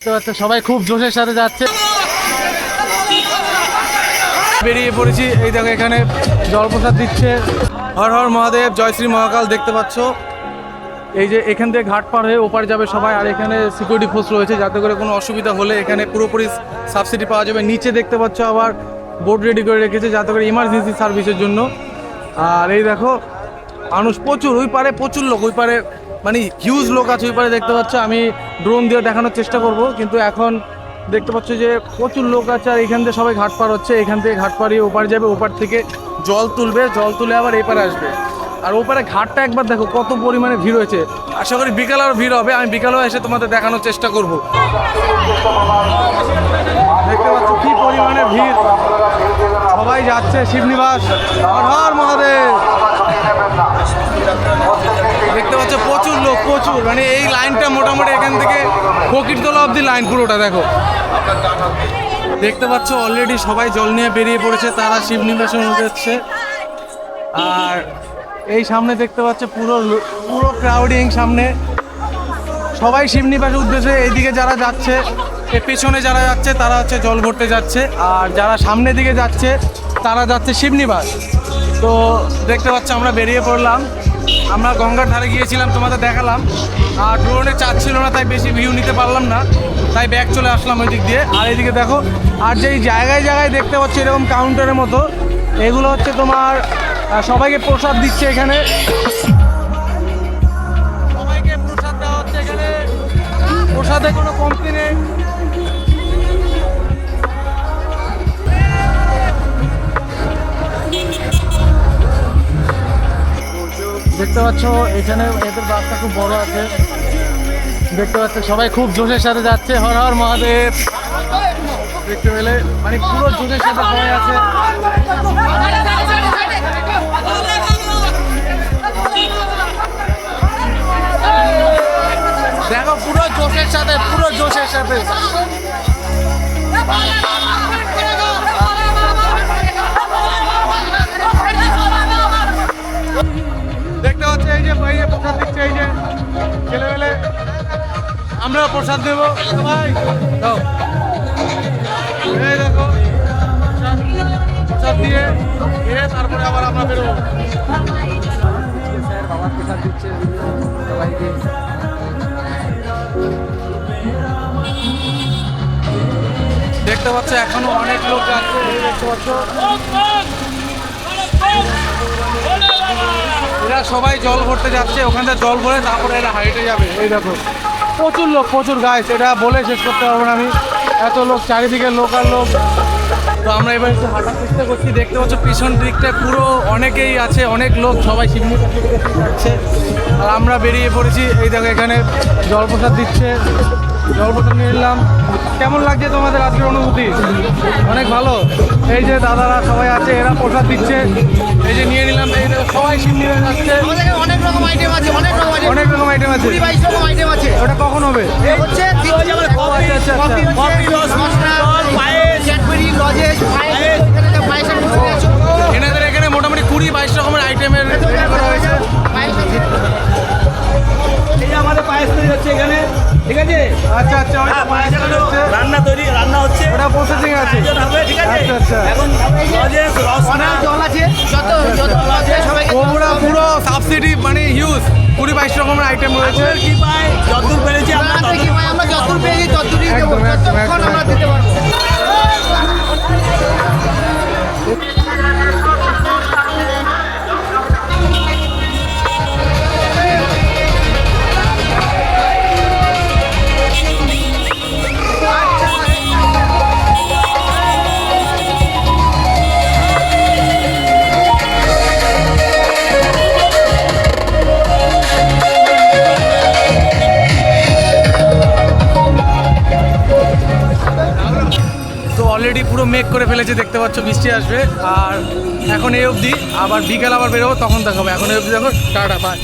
সবাই খুব জোশের সাথে যাচ্ছে। বেরিয়ে পড়েছি, এই দেখো এখানে জলপ্রসাদ দিচ্ছে। হর হর মহাদেব, জয় শ্রী মহাকাল। দেখতে পাচ্ছ এই যে এখান থেকে ঘাট পার হয়ে ওপার যাবে সবাই। আর এখানে সিকিউরিটি ফোর্স রয়েছে, যাতে করে কোনো অসুবিধা হলে এখানে পুরোপুরি সাবসিডি পাওয়া যাবে। নিচে দেখতে পাচ্ছ আবার বোর্ড রেডি করে রেখেছে, যাতে করে ইমার্জেন্সি সার্ভিসের জন্য। আর এই দেখো মানুষ প্রচুর, ওই পারে প্রচুর লোক, ওই পারে মানে হিউজ লোক আছে ওই পারে দেখতে পাচ্ছ। আমি ড্রোন দিয়ে দেখানোর চেষ্টা করব, কিন্তু এখন দেখতে পাচ্ছ যে প্রচুর লোক আছে। আর এখান থেকে সবাই ঘাট পার হচ্ছে, এখান থেকে ঘাট পাড়িয়ে ওপার যাবে, ওপার থেকে জল তুলবে, জল তুলে আবার এই পারে আসবে। আর ওপারে ঘাটটা একবার দেখো কত পরিমাণে ভিড় হয়েছে। আশা করি বিকাল আরও ভিড় হবে, আমি বিকালেও এসে তোমাদের দেখানোর চেষ্টা করব। দেখতে পাচ্ছ কি পরিমাণে ভিড়, সবাই যাচ্ছে শিবনিবাস। হর হর মহাদেব। দেখতে পাচ্ছ প্রচুর লোক, প্রচুর, মানে এই লাইনটা মোটামুটি এখান থেকে ফকিরতলা অবধি লাইন পুরোটা দেখো। দেখতে পাচ্ছ অলরেডি সবাই জল নিয়ে বেরিয়ে পড়েছে, তারা শিবনিবাসে যাচ্ছে। আর এই সামনে দেখতে পাচ্ছ পুরো ক্রাউডিং, সামনে সবাই শিবনিবাসের উদ্দেশ্যে। এইদিকে যারা যাচ্ছে, এর পেছনে যারা যাচ্ছে তারা হচ্ছে জল ভরতে যাচ্ছে, আর যারা সামনের দিকে যাচ্ছে তারা যাচ্ছে শিবনিবাস। তো দেখতে পাচ্ছ আমরা বেরিয়ে পড়লাম, আমরা গঙ্গার ধারে গিয়েছিলাম, তোমাদের দেখালাম। আর ড্রোনে চাচ্ছিল না, তাই বেশি ভিউ নিতে পারলাম না, তাই ব্যাক চলে আসলাম ওই দিক দিয়ে। আর এইদিকে দেখো, আর যেই জায়গায় জায়গায় দেখতে পাচ্ছি এরকম কাউন্টারের মতো, এগুলো হচ্ছে তোমার সবাইকে প্রসাদ দিচ্ছে এখানে। সবাইকে প্রসাদ দেওয়া হচ্ছে এখানে, প্রসাদে কোনো কমতি নেই। দেখতে পাচ্ছ এখানে এদের বাসটা খুব বড় আছে, দেখতে পাচ্ছ সবাই খুব জোশের সাথে যাচ্ছে। হর হর মহাদেব। দেখতে পেলে মানে পুরো জোশের সাথে সবাই আছে। দেখো পুরো জোশের সাথে, পুরো জোশের সাথে। দেখতে পাচ্ছি এই যে প্রসাদ দিচ্ছে, এই যে ছেলেবেলে আমরা প্রসাদ দেবো সবাই। এই দেখো প্রসাদ দিয়ে তারপরে আবার আমরা বেরোবো। স্যার বাবার প্রসাদ দিচ্ছে সবাইকে। দেখতে পাচ্ছ এখনো অনেক লোক যাচ্ছে, দেখতে পাচ্ছ এরা সবাই জল ভরতে যাচ্ছে। ওখান থেকে জল ভরে তারপরে এরা হাইটে যাবে। এই দেখো প্রচুর লোক, প্রচুর গাইস, এটা বলে শেষ করতে পারবো না আমি, এত লোক, চারিদিকে লোক আর লোক। তো আমরা এবার একটু হাঁটার চেষ্টা করছি। দেখতে পাচ্ছ পিছন দিকটা পুরো অনেকেই আছে, অনেক লোক, সবাই শিবনিবাসে যাচ্ছে। আর আমরা বেরিয়ে পড়েছি, এই দেখো এখানে জলপ্রসাদ দিচ্ছে, জলপ্রসাদ নিয়ে নিলাম। কেমন লাগছে তোমাদের আজকের অনুভূতি? অনেক ভালো। এই যে দাদারা সবাই আছে, এরা প্রসাদ দিচ্ছে, এই যে নিয়ে নিলাম। এই সবাই শিবনিবাস যাচ্ছে। অনেক রকম আইটেম আছে, অনেক রকম আইটেম, অনেক রকম আইটেম আছে, 22 রকম আইটেম আছে। ওটা কখন হবে? হচ্ছে এনাদের এখানে মোটামুটি 20-22 রকমের আইটেমের করা হয়েছে। এই আমাদের পায়েস তৈরি হচ্ছে এখানে, ঠিক আছে? আচ্ছা আচ্ছা, ওটা পায়েস হচ্ছে, রান্না হচ্ছে, ওটা প্রসেসিং আছে, হবে, ঠিক আছে? আচ্ছা আচ্ছা। এখন লজেন্স, রসনা, জল আছে, যত আছে সবাইকে ওরা পুরো সাবসিডি মানে হিউজ 20-22 রকমের আইটেম রয়েছে। কি পাই যতদূর পেরেছি আমরা আমরা যতদূর পেয়েছি ততদূরই দেবো, একদম, একদম, যতক্ষণ আমরা একদম। দিতে পারবো। তো অলরেডি পুরো মেক করে ফেলেছে, দেখতে পাচ্ছ বৃষ্টি আসবে। আর এখন এই অবধি, আবার বিকেল আবার বেরোবো, তখন দেখাবো। এখন এই অবধি দেখো, টাটা, বাই।